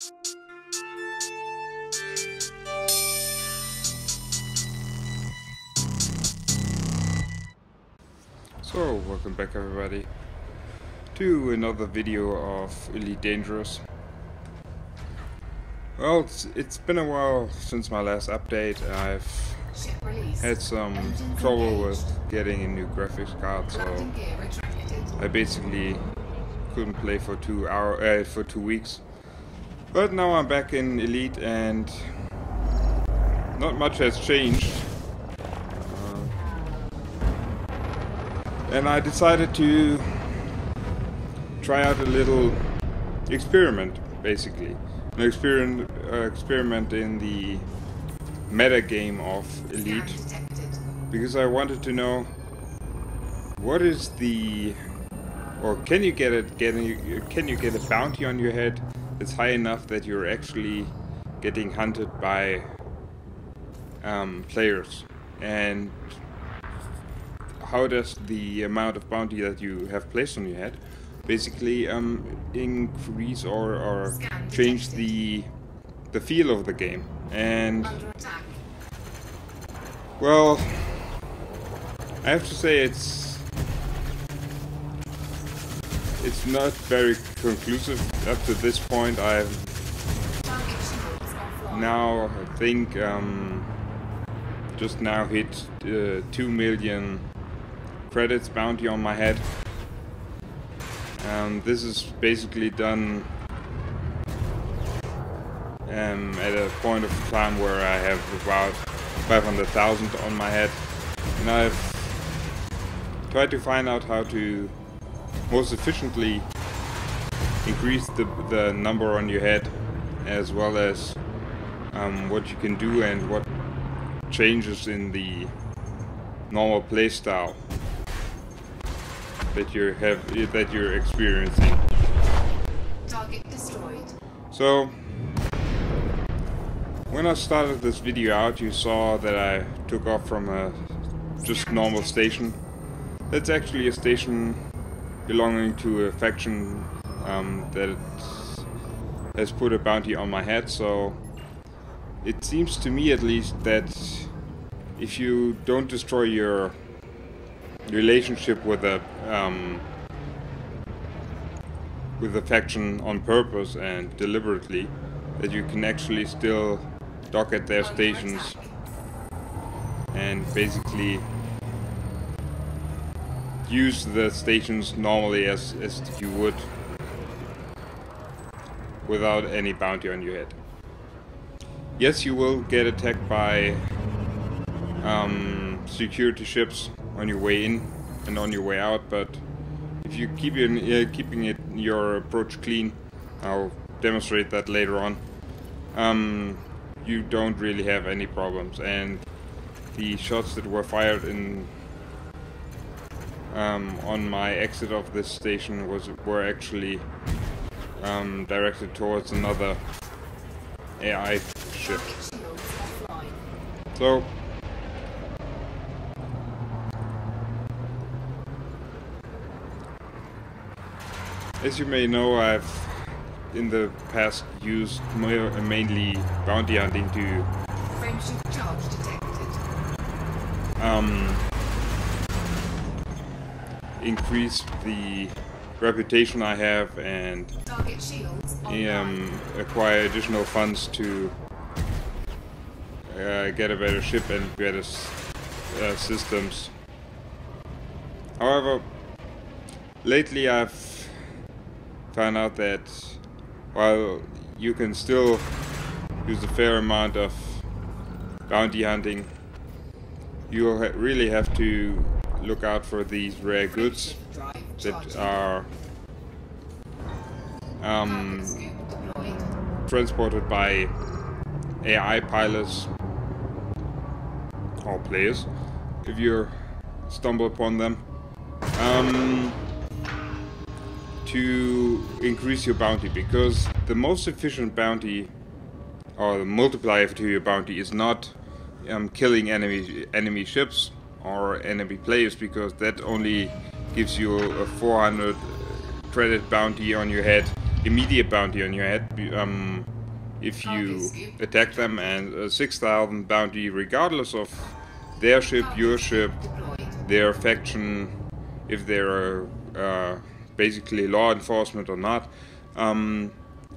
So, welcome back everybody to another video of Elite Dangerous. Well, it's been a while since my last update. I've had some trouble with getting a new graphics card, so I basically couldn't play for 2 weeks. But now I'm back in Elite and not much has changed. And I decided to try out a little experiment, basically. An experiment in the meta game of Elite. Because I wanted to know what is the... or can you get a bounty on your head that's high enough that you're actually getting hunted by players? And how does the amount of bounty that you have placed on your head basically increase or change the feel of the game? And well, I have to say it's not very conclusive up to this point. I've now I think just now hit 2 million credits bounty on my head. This is basically done at a point of time where I have about 500,000 on my head, and I've tried to find out how to most efficiently increase the number on your head, as well as what you can do and what changes in the normal playstyle that you're experiencing. Target destroyed. So when I started this video out, you saw that I took off from a just normal station. That's actually a station belonging to a faction that has put a bounty on my head. So it seems to me, at least, that if you don't destroy your relationship with a faction on purpose and deliberately, that you can actually still dock at their stations and basically use the stations normally as you would, without any bounty on your head. Yes, you will get attacked by security ships on your way in and on your way out, but if you keep keeping your approach clean, I'll demonstrate that later on, you don't really have any problems. And the shots that were fired in on my exit of this station were actually directed towards another AI ship. So as you may know, I've in the past used mainly bounty hunting to Friendship charge detected. Increase the reputation I have and Target shields acquire additional funds to get a better ship and better systems. However, lately I've found out that while you can still use a fair amount of bounty hunting, you'll really have to look out for these rare goods that are transported by AI pilots or players, if you stumble upon them, to increase your bounty, because the most efficient bounty, or the multiplier to your bounty, is not killing enemy ships or enemy players, because that only gives you a 400 credit bounty on your head, immediate bounty on your head, if you attack them, and 6,000 bounty regardless of their ship, your ship, their faction, if they're basically law enforcement or not.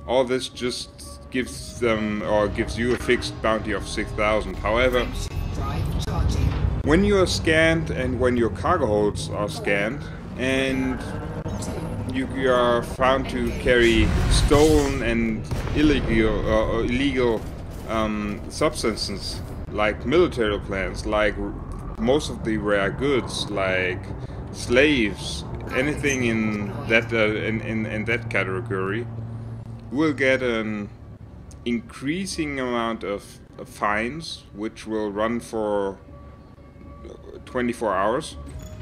All this just gives them, or gives you, a fixed bounty of 6,000. However, when you are scanned and when your cargo holds are scanned and you are found to carry stolen and illegal substances, like military plans, like most of the rare goods, like slaves, anything in that in that category, will get an increasing amount of fines, which will run for 24 hours.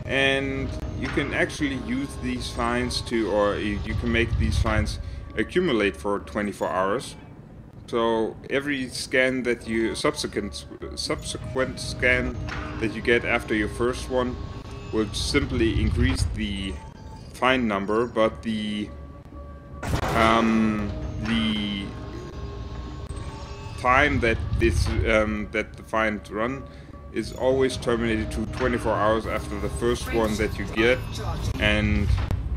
And you can actually use these fines to, or you can make these fines accumulate for 24 hours. So every scan that you, subsequent scan that you get after your first one, will simply increase the fine number, but the time that that the fines run is always terminated to 24 hours after the first one that you get. And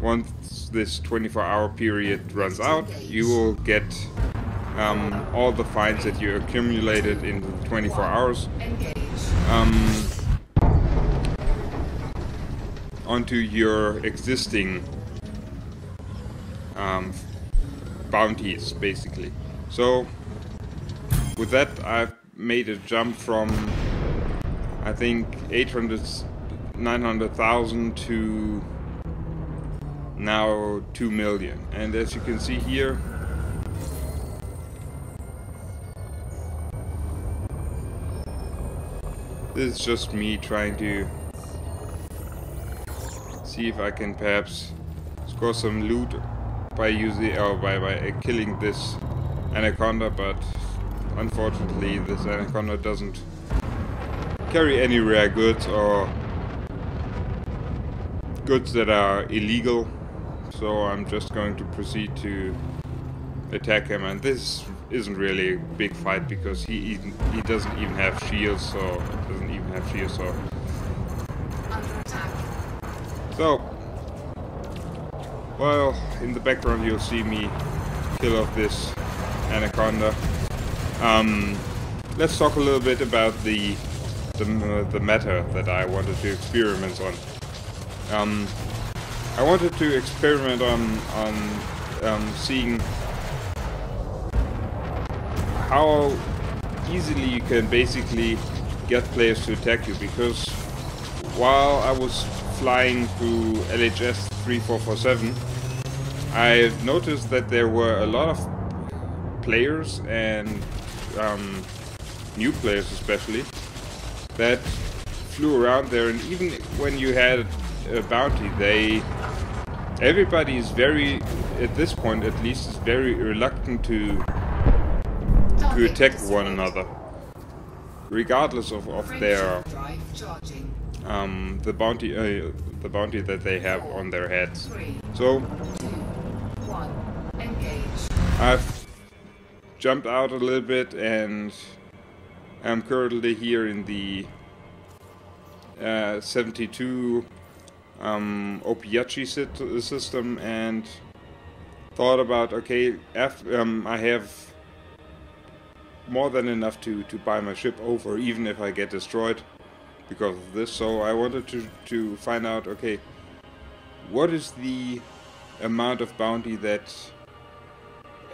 once this 24-hour period runs out, you will get all the fines that you accumulated in 24 hours onto your existing bounties, basically. So with that, I've made a jump from, I think, 900,000 to now 2 million. And as you can see here, this is just me trying to see if I can perhaps score some loot by using, or by killing this anaconda, but unfortunately this anaconda doesn't carry any rare goods or goods that are illegal, so I'm just going to proceed to attack him. And this isn't really a big fight because he doesn't even have shields, so well, in the background you'll see me kill off this anaconda. Let's talk a little bit about the meta that I wanted to experiment on. I wanted to experiment on seeing how easily you can basically get players to attack you, because while I was flying through LHS 3447, I've noticed that there were a lot of players, and new players especially, that flew around there, and even when you had a bounty, everybody is very, at this point at least, is very reluctant to attack one another, regardless of their the bounty that they have on their heads. So I've jumped out a little bit, and I'm currently here in the 72 Opiachi system, and thought about, okay, I have more than enough to buy my ship over, even if I get destroyed because of this. So I wanted to find out, okay, what is the amount of bounty that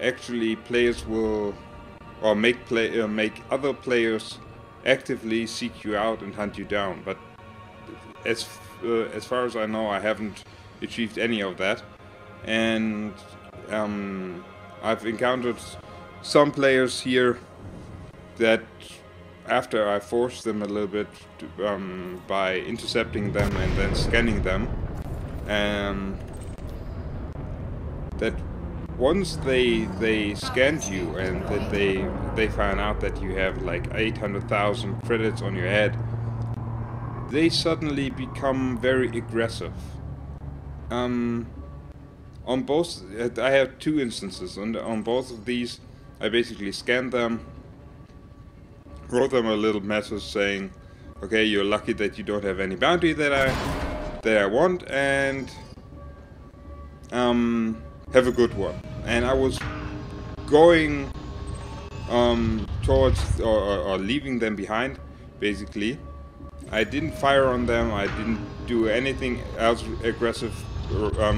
actually players will, or make other players actively seek you out and hunt you down. But as far as I know, I haven't achieved any of that, and I've encountered some players here that, after I forced them a little bit by intercepting them and then scanning them, that once they scanned you and that they found out that you have like 800,000 credits on your head, they suddenly become very aggressive. On both, I have two instances, and on both of these I basically scanned them, wrote them a little message saying, okay, you're lucky that you don't have any bounty that I want, and have a good one. And I was going towards or leaving them behind, basically. I didn't fire on them, I didn't do anything else aggressive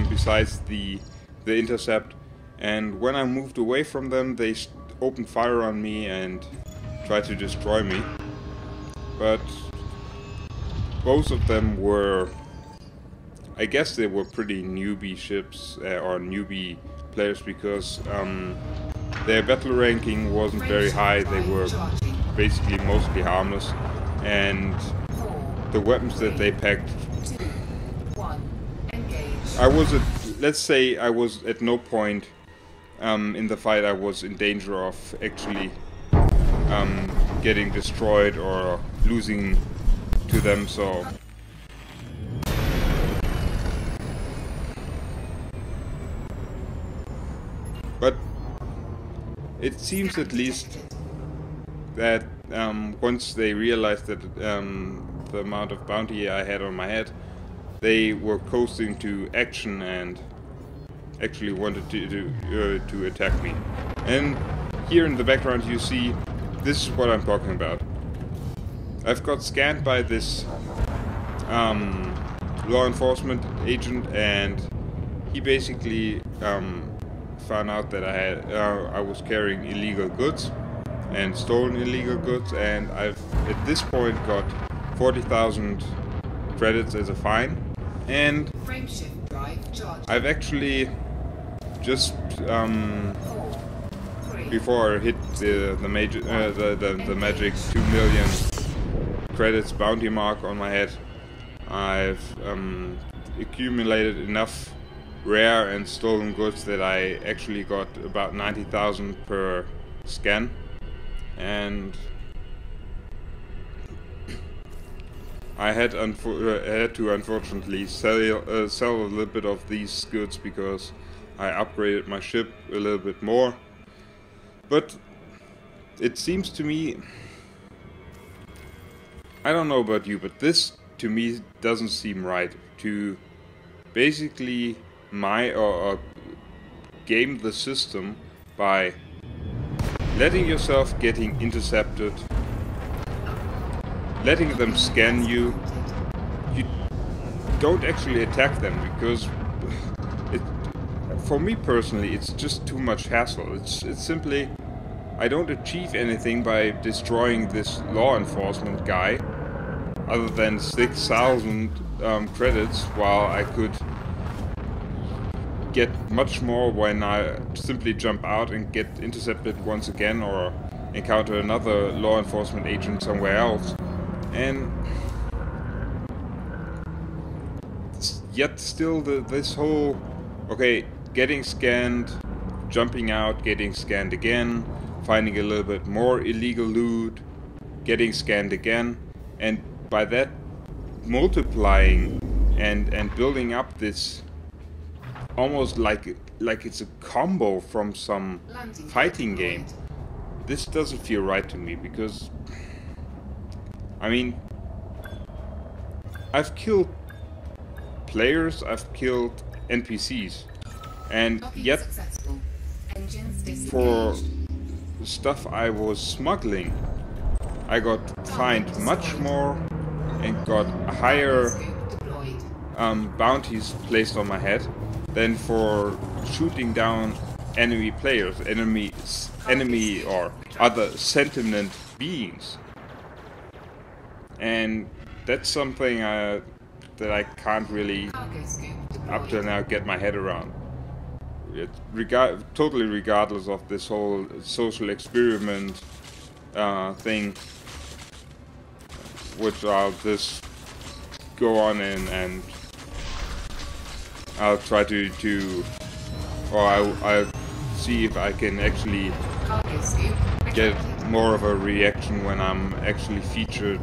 besides the intercept, and when I moved away from them they opened fire on me and tried to destroy me. But both of them were, I guess they were pretty newbie ships or newbie players, because their battle ranking wasn't very high. They were basically mostly harmless, and the weapons that they packed, let's say I was at no point in the fight I was in danger of actually getting destroyed or losing to them, so but it seems at least that once they realized that the amount of bounty I had on my head, they were coasting to action and actually wanted to attack me. And here in the background you see, this is what I'm talking about. I've got scanned by this law enforcement agent, and he basically found out that I was carrying illegal goods and stolen illegal goods, and I've at this point got 40,000 credits as a fine. And I've actually just before I hit the magic 2 million credits bounty mark on my head, I've accumulated enough rare and stolen goods that I actually got about 90,000 per scan, and I had to unfortunately sell a little bit of these goods because I upgraded my ship a little bit more. But it seems to me, I don't know about you, but this to me doesn't seem right, to basically or game the system by letting yourself getting intercepted, letting them scan you. You don't actually attack them, because for me personally it's just too much hassle. It's simply, I don't achieve anything by destroying this law enforcement guy other than 6,000 credits, while I could get much more when I simply jump out and get intercepted once again, or encounter another law enforcement agent somewhere else. And yet still this whole, okay, getting scanned, jumping out, getting scanned again, finding a little bit more illegal loot, getting scanned again, and by that multiplying and building up this almost like it's a combo from some fighting game. This doesn't feel right to me, because I mean, I've killed players, I've killed NPCs, and yet for stuff I was smuggling, I got fined much more and got higher bounties placed on my head than for shooting down enemy players, enemy or other sentient beings. And that's something that I can't really up to now get my head around. Totally regardless of this whole social experiment thing, which I'll just go on and I'll try or I'll see if I can actually get more of a reaction when I'm actually featured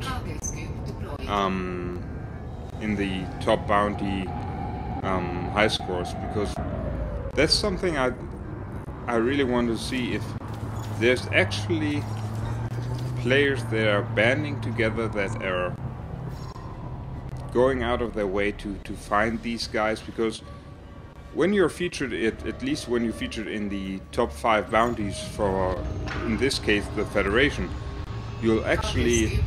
in the top bounty high scores, because that's something I really want to see, if there's actually players that are banding together, that are going out of their way to find these guys, because when you're featured, at least when you're featured in the top 5 bounties for, in this case, the Federation, you'll actually,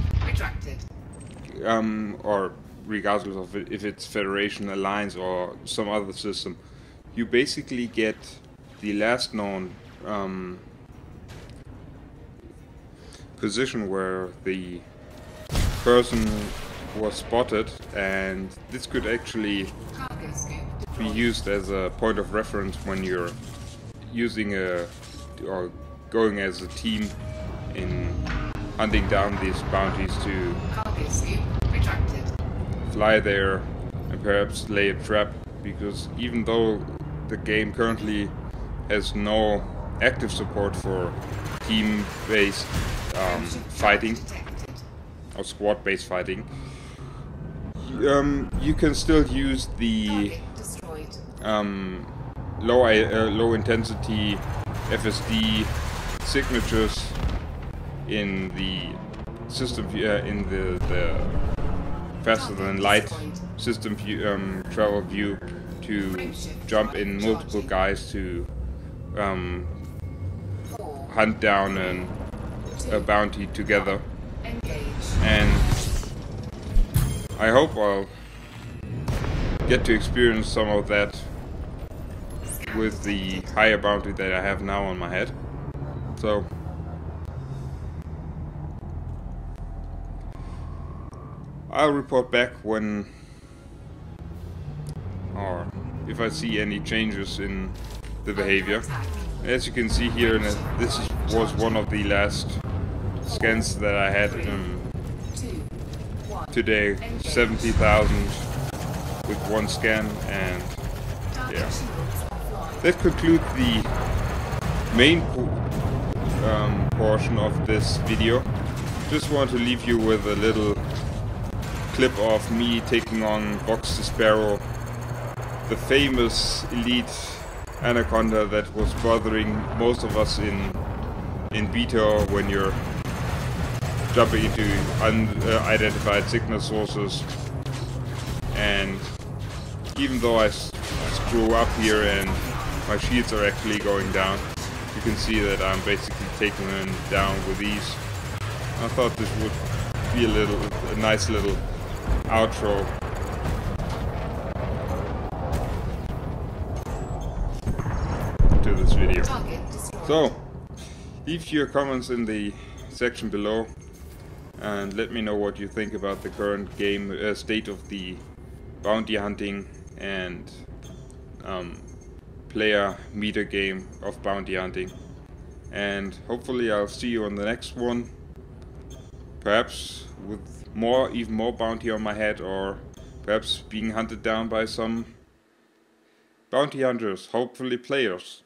or regardless of if it's Federation, Alliance, or some other system, you basically get the last known position where the person was spotted, and this could actually be used as a point of reference when you're using or going as a team in hunting down these bounties, to fly there and perhaps lay a trap, because even though the game currently has no active support for team-based fighting or squad-based fighting, you can still use the low intensity FSD signatures in the system in the faster than light system travel view, to jump in multiple guys to hunt down a bounty together. And I hope I'll get to experience some of that with the higher bounty that I have now on my head. So I'll report back when, or if I see any changes in the behavior. As you can see here, this was one of the last scans that I had today, 70,000 with one scan, and yeah. That concludes the main portion of this video. Just want to leave you with a little clip of me taking on Box the Sparrow, the famous elite anaconda that was bothering most of us in beta when you're jumping into unidentified signal sources. And even though I screw up here and my shields are actually going down, you can see that I'm basically taking them down with ease. I thought this would be a nice little outro. To this video. So, leave your comments in the section below and let me know what you think about the current game state of the bounty hunting and player meter game of bounty hunting. And hopefully I'll see you on the next one, perhaps with even more bounty on my head, or perhaps being hunted down by some bounty hunters, hopefully players.